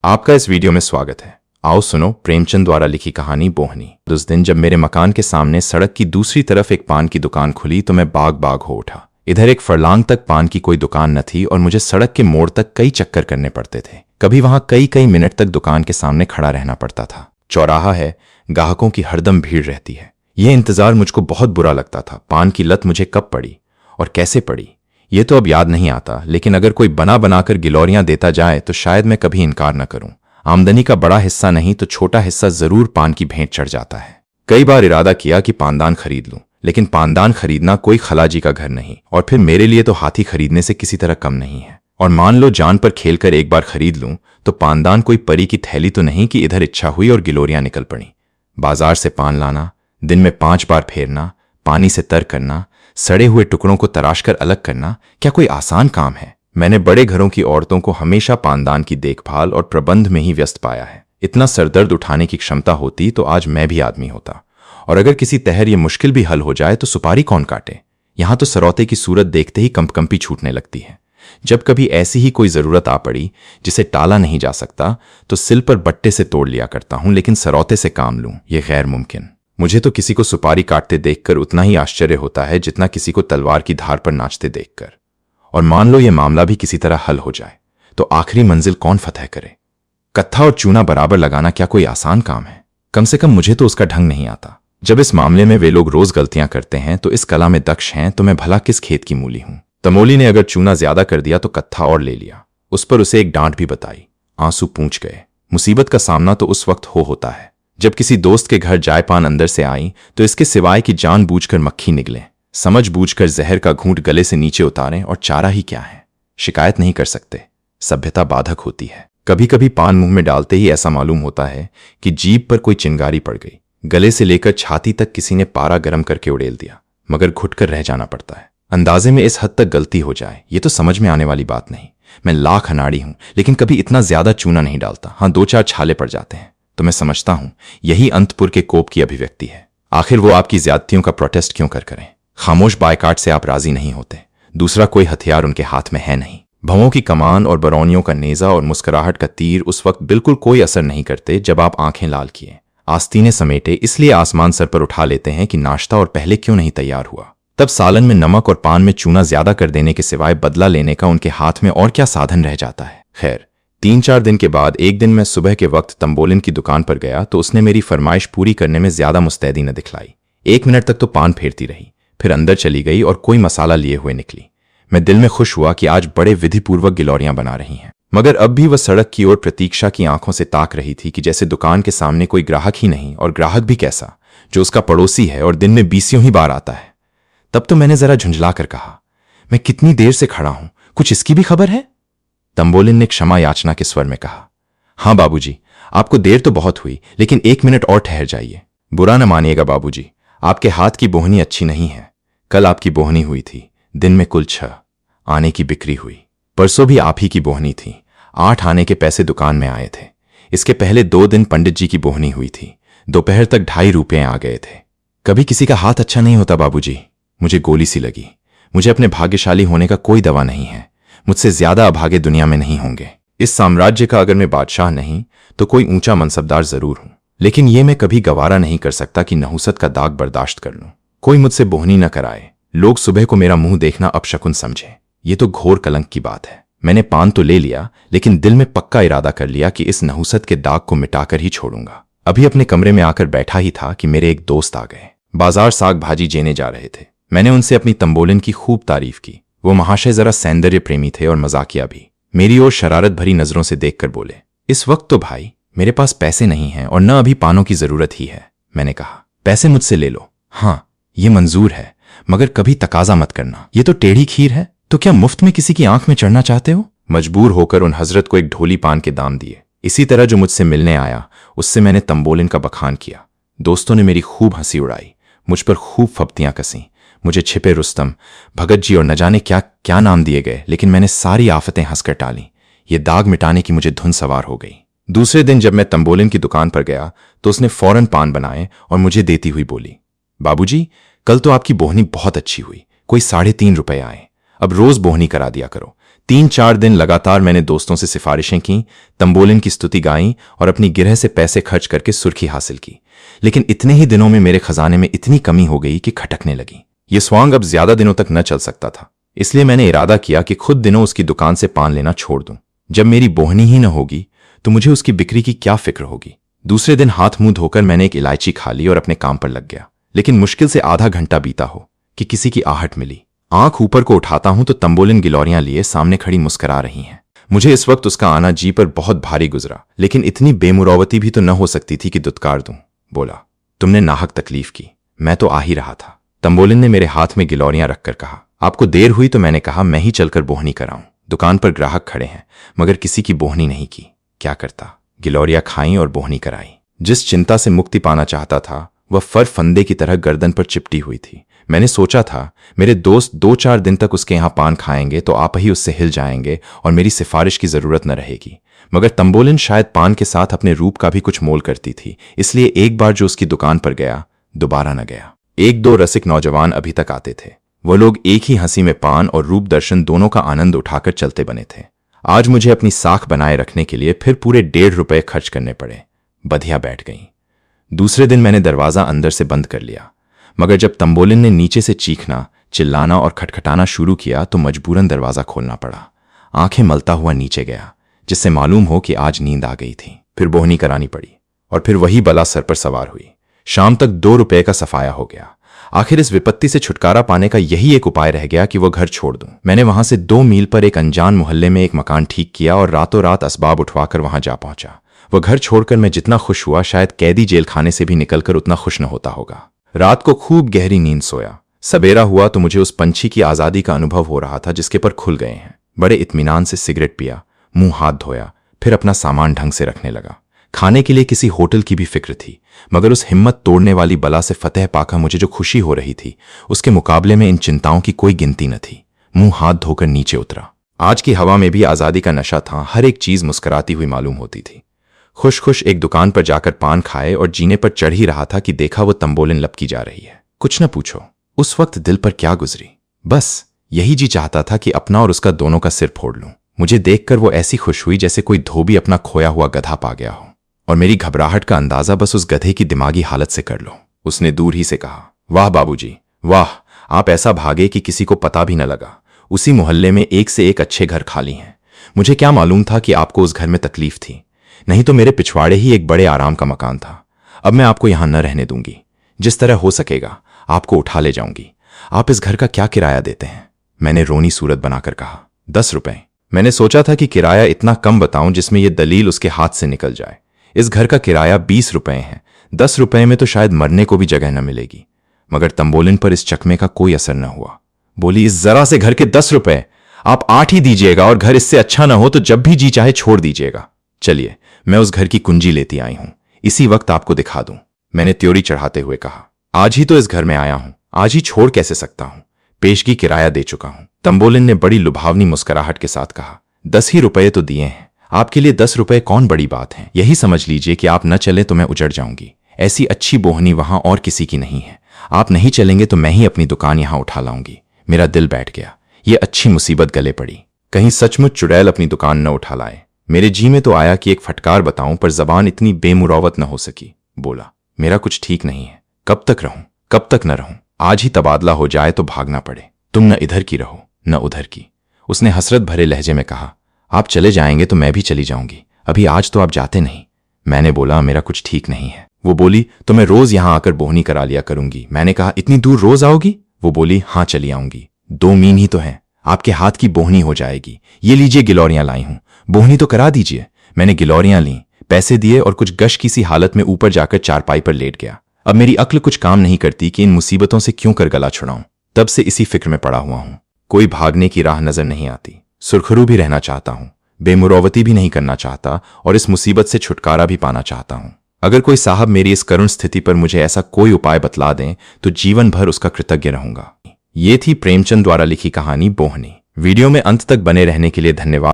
आपका इस वीडियो में स्वागत है। आओ सुनो प्रेमचंद द्वारा लिखी कहानी बोहनी। उस दिन जब मेरे मकान के सामने सड़क की दूसरी तरफ एक पान की दुकान खुली तो मैं बाग बाग हो उठा। इधर एक फरलांग तक पान की कोई दुकान न थी और मुझे सड़क के मोड़ तक कई चक्कर करने पड़ते थे। कभी वहां कई कई मिनट तक दुकान के सामने खड़ा रहना पड़ता था। चौराहा है, ग्राहकों की हरदम भीड़ रहती है। यह इंतजार मुझको बहुत बुरा लगता था। पान की लत मुझे कब पड़ी और कैसे पड़ी ये तो अब याद नहीं आता, लेकिन अगर कोई बना बनाकर गिलौरियां देता जाए तो शायद मैं कभी इनकार न करूं। आमदनी का बड़ा हिस्सा नहीं तो छोटा हिस्सा जरूर पान की भेंट चढ़ जाता है। कई बार इरादा किया कि पानदान खरीद लूं, लेकिन पानदान खरीदना कोई खलाजी का घर नहीं और फिर मेरे लिए तो हाथी खरीदने से किसी तरह कम नहीं है। और मान लो जान पर खेलकर एक बार खरीद लूं तो पानदान कोई परी की थैली तो नहीं कि इधर इच्छा हुई और गिलोरियां निकल पड़ी। बाजार से पान लाना, दिन में 5 बार फेरना, पानी से तर करना, सड़े हुए टुकड़ों को तराशकर अलग करना, क्या कोई आसान काम है? मैंने बड़े घरों की औरतों को हमेशा पानदान की देखभाल और प्रबंध में ही व्यस्त पाया है। इतना सरदर्द उठाने की क्षमता होती तो आज मैं भी आदमी होता। और अगर किसी तहर ये मुश्किल भी हल हो जाए तो सुपारी कौन काटे? यहां तो सरौते की सूरत देखते ही कंपकंपी छूटने लगती है। जब कभी ऐसी ही कोई जरूरत आ पड़ी जिसे टाला नहीं जा सकता तो सिल पर बट्टे से तोड़ लिया करता हूं, लेकिन सरौते से काम लूं ये गैर मुमकिन। मुझे तो किसी को सुपारी काटते देखकर उतना ही आश्चर्य होता है जितना किसी को तलवार की धार पर नाचते देखकर। और मान लो यह मामला भी किसी तरह हल हो जाए तो आखिरी मंजिल कौन फतह करे? कत्था और चूना बराबर लगाना क्या कोई आसान काम है? कम से कम मुझे तो उसका ढंग नहीं आता। जब इस मामले में वे लोग रोज गलतियां करते हैं तो इस कला में दक्ष हैं तो मैं भला किस खेत की मूली हूं। तमोली ने अगर चूना ज्यादा कर दिया तो कत्था और ले लिया। उस पर उसे एक डांट भी बताई। आंसू पूंछ गए। मुसीबत का सामना तो उस वक्त होता है जब किसी दोस्त के घर जाय पान अंदर से आई तो इसके सिवाय कि जानबूझकर मक्खी निकले, समझ बूझकर जहर का घूंट गले से नीचे उतारें, और चारा ही क्या है। शिकायत नहीं कर सकते, सभ्यता बाधक होती है। कभी कभी पान मुंह में डालते ही ऐसा मालूम होता है कि जीभ पर कोई चिंगारी पड़ गई। गले से लेकर छाती तक किसी ने पारा गर्म करके उड़ेल दिया, मगर घुटकर रह जाना पड़ता है। अंदाजे में इस हद तक गलती हो जाए ये तो समझ में आने वाली बात नहीं। मैं लाख अनाड़ी हूं, लेकिन कभी इतना ज्यादा चूना नहीं डालता। हाँ, 2-4 छाले पड़ जाते हैं तो मैं समझता हूं यही अंतपुर के कोप की अभिव्यक्ति है। आखिर वो आपकी ज्यादतियों का प्रोटेस्ट क्यों करें? खामोश बायकाट से आप राजी नहीं होते। दूसरा कोई हथियार उनके हाथ में है नहीं। भवों की कमान और बरौनियों का नेजा और मुस्कुराहट का तीर उस वक्त बिल्कुल कोई असर नहीं करते जब आप आंखें लाल किए, आस्तीने समेटे, इसलिए आसमान सर पर उठा लेते हैं कि नाश्ता और पहले क्यों नहीं तैयार हुआ। तब सालन में नमक और पान में चूना ज्यादा कर देने के सिवाय बदला लेने का उनके हाथ में और क्या साधन रह जाता है। खैर, 3-4 दिन के बाद एक दिन मैं सुबह के वक्त तंबोलिन की दुकान पर गया तो उसने मेरी फरमाइश पूरी करने में ज्यादा मुस्तैदी न दिखलाई। 1 मिनट तक तो पान फेरती रही, फिर अंदर चली गई और कोई मसाला लिए हुए निकली। मैं दिल में खुश हुआ कि आज बड़े विधिपूर्वक गिलौरियां बना रही हैं, मगर अब भी वह सड़क की ओर प्रतीक्षा की आंखों से ताक रही थी कि जैसे दुकान के सामने कोई ग्राहक ही नहीं, और ग्राहक भी कैसा जो उसका पड़ोसी है और दिन में 20 ही बार आता है। तब तो मैंने जरा झुंझला कर कहा, मैं कितनी देर से खड़ा हूं, कुछ इसकी भी खबर है? तंबोलिन ने क्षमा याचना के स्वर में कहा, हां बाबूजी, आपको देर तो बहुत हुई, लेकिन 1 मिनट और ठहर जाइए। बुरा न मानिएगा बाबूजी, आपके हाथ की बोहनी अच्छी नहीं है। कल आपकी बोहनी हुई थी, दिन में कुल 6 आने की बिक्री हुई। परसों भी आप ही की बोहनी थी, 8 आने के पैसे दुकान में आए थे। इसके पहले 2 दिन पंडित जी की बोहनी हुई थी, दोपहर तक 2.5 रुपये आ गए थे। कभी किसी का हाथ अच्छा नहीं होता बाबूजी। मुझे गोली सी लगी। मुझे अपने भाग्यशाली होने का कोई दवा नहीं है। मुझसे ज्यादा अभागे दुनिया में नहीं होंगे। इस साम्राज्य का अगर मैं बादशाह नहीं तो कोई ऊंचा मनसबदार जरूर हूं, लेकिन ये मैं कभी गवारा नहीं कर सकता कि नहुसत का दाग बर्दाश्त कर लूं। कोई मुझसे बोहनी न कराए, लोग सुबह को मेरा मुंह देखना अपशकुन समझे, ये तो घोर कलंक की बात है। मैंने पान तो ले लिया, लेकिन दिल में पक्का इरादा कर लिया कि इस नहुसत के दाग को मिटाकर ही छोड़ूंगा। अभी अपने कमरे में आकर बैठा ही था कि मेरे एक दोस्त आ गए। बाजार साग भाजी जेने जा रहे थे। मैंने उनसे अपनी तंबोलिन की खूब तारीफ की। वो महाशय जरा सौंदर्य प्रेमी थे और मजाकिया भी। मेरी ओर शरारत भरी नजरों से देखकर बोले, इस वक्त तो भाई मेरे पास पैसे नहीं हैं और न अभी पानों की जरूरत ही है। मैंने कहा, पैसे मुझसे ले लो। हाँ, ये मंजूर है, मगर कभी तकाजा मत करना। ये तो टेढ़ी खीर है, तो क्या मुफ्त में किसी की आंख में चढ़ना चाहते हो? मजबूर होकर उन हजरत को एक ढोली पान के दाम दिए। इसी तरह जो मुझसे मिलने आया उससे मैंने तंबोलिन का बखान किया। दोस्तों ने मेरी खूब हंसी उड़ाई, मुझ पर खूब फप्तियां कसी। मुझे छिपे रुस्तम, भगत जी और न जाने क्या क्या नाम दिए गए, लेकिन मैंने सारी आफतें हंसकर टाली। ये दाग मिटाने की मुझे धुन सवार हो गई। दूसरे दिन जब मैं तंबोलिन की दुकान पर गया तो उसने फौरन पान बनाए और मुझे देती हुई बोली, बाबूजी, कल तो आपकी बोहनी बहुत अच्छी हुई, कोई 3.5 रुपए आए। अब रोज बोहनी करा दिया करो, 3-4 दिन लगातार मैंने दोस्तों से सिफारिशें की, तंबोलिन की स्तुति गाई और अपनी गिरह से पैसे खर्च करके सुर्खी हासिल की। लेकिन इतने ही दिनों में मेरे खजाने में इतनी कमी हो गई कि खटकने लगी। ये स्वांग अब ज्यादा दिनों तक न चल सकता था, इसलिए मैंने इरादा किया कि खुद दिनों उसकी दुकान से पान लेना छोड़ दूं। जब मेरी बोहनी ही न होगी तो मुझे उसकी बिक्री की क्या फिक्र होगी। दूसरे दिन हाथ मुंह धोकर मैंने एक इलायची खा ली और अपने काम पर लग गया। लेकिन मुश्किल से आधा घंटा बीता हो कि किसी की आहट मिली। आंख ऊपर को उठाता हूं तो तंबोलिन गिलौरियां लिए सामने खड़ी मुस्कुरा रही हैं। मुझे इस वक्त उसका आना जी पर बहुत भारी गुजरा, लेकिन इतनी बेमुरौवती भी तो न हो सकती थी कि दुत्कार दूं। बोला, तुमने नाहक तकलीफ की, मैं तो आ ही रहा था। तंबोलिन ने मेरे हाथ में गिलौरियां रखकर कहा, आपको देर हुई तो मैंने कहा मैं ही चलकर बोहनी कराऊं। दुकान पर ग्राहक खड़े हैं मगर किसी की बोहनी नहीं की। क्या करता? गिलौरियां खाई और बोहनी कराई। जिस चिंता से मुक्ति पाना चाहता था वह फर फंदे की तरह गर्दन पर चिपटी हुई थी। मैंने सोचा था मेरे दोस्त 2-4 दिन तक उसके यहां पान खाएंगे तो आप ही उससे हिल जाएंगे और मेरी सिफारिश की जरूरत न रहेगी। मगर तंबोलिन शायद पान के साथ अपने रूप का भी कुछ मोल करती थी, इसलिए एक बार जो उसकी दुकान पर गया दोबारा न गया। 1-2 रसिक नौजवान अभी तक आते थे। वो लोग एक ही हंसी में पान और रूप दर्शन दोनों का आनंद उठाकर चलते बने थे। आज मुझे अपनी साख बनाए रखने के लिए फिर पूरे 1.5 रुपए खर्च करने पड़े। बधिया बैठ गई। दूसरे दिन मैंने दरवाजा अंदर से बंद कर लिया, मगर जब तंबोलिन ने नीचे से चीखना, चिल्लाना और खटखटाना शुरू किया तो मजबूरन दरवाजा खोलना पड़ा। आंखें मलता हुआ नीचे गया, जिससे मालूम हो कि आज नींद आ गई थी। फिर बोहनी करानी पड़ी और फिर वही बला सर पर सवार हुई। शाम तक 2 रुपए का सफाया हो गया। आखिर इस विपत्ति से छुटकारा पाने का यही एक उपाय रह गया कि वह घर छोड़ दूं। मैंने वहां से 2 मील पर एक अनजान मोहल्ले में एक मकान ठीक किया और रातों रात असबाब उठवाकर वहां जा पहुंचा। वह घर छोड़कर मैं जितना खुश हुआ शायद कैदी जेल खाने से भी निकलकर उतना खुश न होता होगा। रात को खूब गहरी नींद सोया। सवेरा हुआ तो मुझे उस पंछी की आजादी का अनुभव हो रहा था जिसके पर खुल गए हैं। बड़े इत्मीनान से सिगरेट पिया, मुंह हाथ धोया, फिर अपना सामान ढंग से रखने लगा। खाने के लिए किसी होटल की भी फिक्र थी, मगर उस हिम्मत तोड़ने वाली बला से फतेह पाकर मुझे जो खुशी हो रही थी उसके मुकाबले में इन चिंताओं की कोई गिनती न थी। मुंह हाथ धोकर नीचे उतरा। आज की हवा में भी आजादी का नशा था। हर एक चीज मुस्कुराती हुई मालूम होती थी। खुश खुश एक दुकान पर जाकर पान खाए और जीने पर चढ़ ही रहा था कि देखा वो तंबोलिन लपकी जा रही है। कुछ न पूछो उस वक्त दिल पर क्या गुजरी। बस यही जी चाहता था कि अपना और उसका दोनों का सिर फोड़ लूं। मुझे देखकर वो ऐसी खुश हुई जैसे कोई धोबी अपना खोया हुआ गधा पा गया हो, और मेरी घबराहट का अंदाजा बस उस गधे की दिमागी हालत से कर लो। उसने दूर ही से कहा, वाह बाबूजी वाह, आप ऐसा भागे कि किसी को पता भी न लगा। उसी मोहल्ले में एक से एक अच्छे घर खाली हैं। मुझे क्या मालूम था कि आपको उस घर में तकलीफ थी, नहीं तो मेरे पिछवाड़े ही एक बड़े आराम का मकान था। अब मैं आपको यहां न रहने दूंगी। जिस तरह हो सकेगा आपको उठा ले जाऊंगी। आप इस घर का क्या किराया देते हैं? मैंने रोनी सूरत बनाकर कहा, 10 रुपए। मैंने सोचा था कि किराया इतना कम बताऊं जिसमें यह दलील उसके हाथ से निकल जाए। इस घर का किराया 20 रुपए है। 10 रुपए में तो शायद मरने को भी जगह न मिलेगी। मगर तंबोलिन पर इस चकमे का कोई असर न हुआ। बोली, इस जरा से घर के 10 रुपए, आप 8 ही दीजिएगा और घर इससे अच्छा न हो तो जब भी जी चाहे छोड़ दीजिएगा। चलिए मैं उस घर की कुंजी लेती आई हूं, इसी वक्त आपको दिखा दूं। मैंने त्योरी चढ़ाते हुए कहा, आज ही तो इस घर में आया हूं, आज ही छोड़ कैसे सकता हूं? पेशगी किराया दे चुका हूं। तंबोलिन ने बड़ी लुभावनी मुस्कुराहट के साथ कहा, 10 ही रुपए तो दिए हैं। आपके लिए 10 रुपए कौन बड़ी बात है? यही समझ लीजिए कि आप न चले तो मैं उजड़ जाऊंगी। ऐसी अच्छी बोहनी वहां और किसी की नहीं है। आप नहीं चलेंगे तो मैं ही अपनी दुकान यहां उठा लाऊंगी। मेरा दिल बैठ गया। ये अच्छी मुसीबत गले पड़ी। कहीं सचमुच चुड़ैल अपनी दुकान न उठा लाए। मेरे जी में तो आया कि एक फटकार बताऊं, पर जबान इतनी बेमुरौवत न हो सकी। बोला, मेरा कुछ ठीक नहीं है। कब तक रहूं, कब तक न रहूं? आज ही तबादला हो जाए तो भागना पड़े। तुम न इधर की रहो न उधर की। उसने हसरत भरे लहजे में कहा, आप चले जाएंगे तो मैं भी चली जाऊंगी। अभी आज तो आप जाते नहीं। मैंने बोला, मेरा कुछ ठीक नहीं है। वो बोली, तो मैं रोज यहां आकर बोहनी करा लिया करूंगी। मैंने कहा, इतनी दूर रोज आओगी? वो बोली, हाँ चली आऊंगी। 2 मील ही तो है, आपके हाथ की बोहनी हो जाएगी। ये लीजिए गिलौरियां लाई हूं, बोहनी तो करा दीजिए। मैंने गिलौरियां ली, पैसे दिए और कुछ गश की सी हालत में ऊपर जाकर चारपाई पर लेट गया। अब मेरी अक्ल कुछ काम नहीं करती कि इन मुसीबतों से क्यों कर गला छुड़ाऊं। तब से इसी फिक्र में पड़ा हुआ हूं। कोई भागने की राह नजर नहीं आती। सुरखरू भी रहना चाहता हूं, बेमुरौवती भी नहीं करना चाहता और इस मुसीबत से छुटकारा भी पाना चाहता हूं। अगर कोई साहब मेरी इस करुण स्थिति पर मुझे ऐसा कोई उपाय बतला दें तो जीवन भर उसका कृतज्ञ रहूंगा। ये थी प्रेमचंद द्वारा लिखी कहानी बोहनी। वीडियो में अंत तक बने रहने के लिए धन्यवाद।